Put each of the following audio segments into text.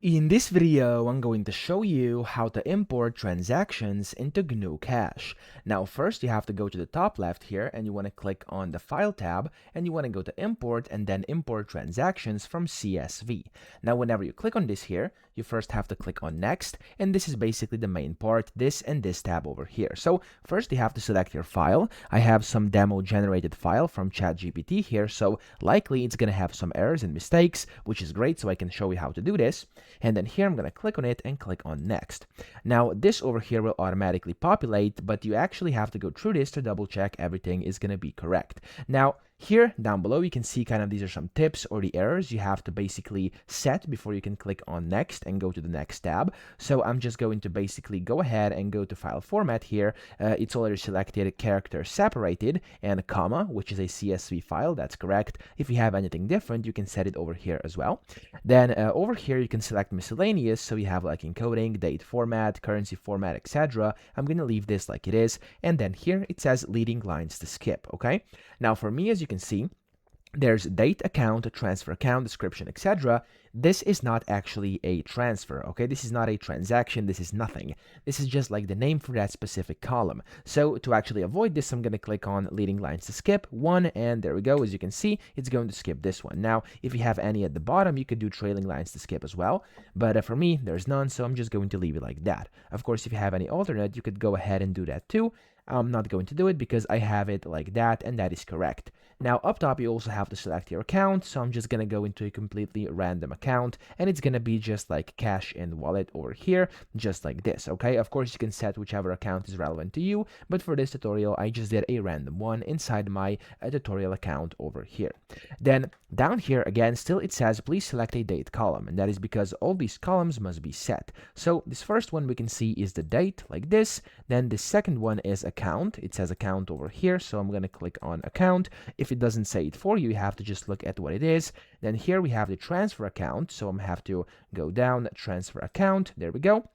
In this video, I'm going to show you how to import transactions into GnuCash. Now, first you have to go to the top left here and you want to click on the File tab and you want to go to Import and then Import Transactions from CSV. Now, whenever you click on this here, you first have to click on Next, and this is basically the main part, this and this tab over here. So first you have to select your file. I have some demo generated file from ChatGPT here, so likely it's going to have some errors and mistakes, which is great, so I can show you how to do this. And then here I'm going to click on it and click on Next. Now this over here will automatically populate, but you actually have to go through this to double check everything is going to be correct. Now here down below you can see kind of these are some tips or the errors you have to basically set before you can click on Next and go to the next tab. So I'm just going to basically go ahead and go to file format here. It's already selected character separated and a comma, which is a CSV file. That's correct. If you have anything different, you can set it over here as well. Then over here you can select miscellaneous, so you have like encoding, date format, currency format, etc. I'm going to leave this like it is, and then here it says leading lines to skip. Okay, now for me, as you can see, there's date account, transfer account, description, etc. This is not actually a transfer, okay? This is not a transaction, this is nothing. This is just like the name for that specific column. So to actually avoid this, I'm gonna click on leading lines to skip one, and there we go. As you can see, it's going to skip this one. Now, if you have any at the bottom, you could do trailing lines to skip as well, but for me, there's none, so I'm just going to leave it like that. Of course, if you have any alternate, you could go ahead and do that too. I'm not going to do it because I have it like that, and that is correct. Now up top you also have to select your account, so I'm just gonna go into a completely random account, and it's gonna be just like cash and wallet over here, just like this. Okay, of course you can set whichever account is relevant to you, but for this tutorial I just did a random one inside my tutorial account over here. Then down here again, still it says please select a date column, and that is because all these columns must be set. So this first one we can see is the date like this. Then the second one is account. It says account over here, so I'm gonna click on account. If it doesn't say it for you, you have to just look at what it is. Then here we have the transfer account, so I'm have to go down transfer account. There we go.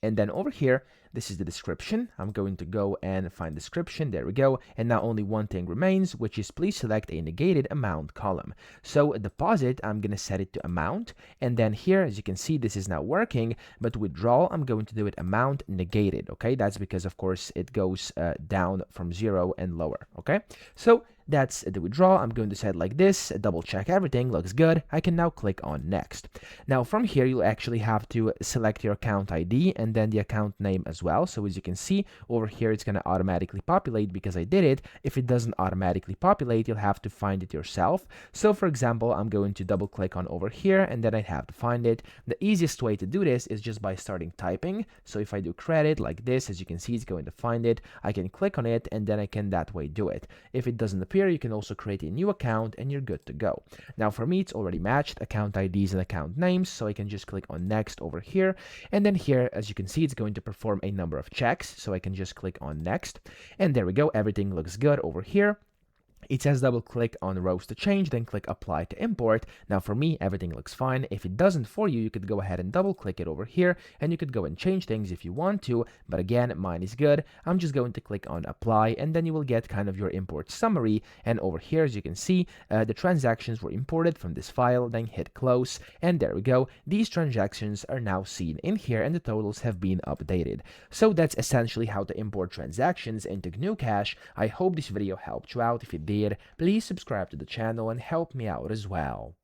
And then over here, this is the description. I'm going to go and find description. There we go. And now only one thing remains, which is please select a negated amount column. So deposit, I'm going to set it to amount. And then here, as you can see, this is now working. But withdrawal, I'm going to do it amount negated. Okay, that's because, of course, it goes down from 0 and lower. Okay, so that's the withdrawal. I'm going to set it like this, double check everything, looks good. I can now click on next. Now from here, you'll actually have to select your account ID and then the account name as well. So as you can see over here, it's going to automatically populate because I did it. If it doesn't automatically populate, you'll have to find it yourself. So for example, I'm going to double click on over here and then I have to find it. The easiest way to do this is just by starting typing. So if I do credit like this, as you can see, it's going to find it. I can click on it and then I can that way do it. If it doesn't appear, you can also create a new account and you're good to go. Now for me, it's already matched account IDs and account names, so I can just click on next over here. And then here, as you can see, it's going to perform a number of checks, so I can just click on next. And there we go, everything looks good over here. It says double click on rows to change, then click apply to import. Now for me, everything looks fine. If it doesn't for you, you could go ahead and double click it over here and you could go and change things if you want to. But again, mine is good. I'm just going to click on apply and then you will get kind of your import summary. And over here, as you can see, the transactions were imported from this file, then hit close. And there we go. These transactions are now seen in here and the totals have been updated. So that's essentially how to import transactions into GnuCash. I hope this video helped you out. If it did, please subscribe to the channel and help me out as well.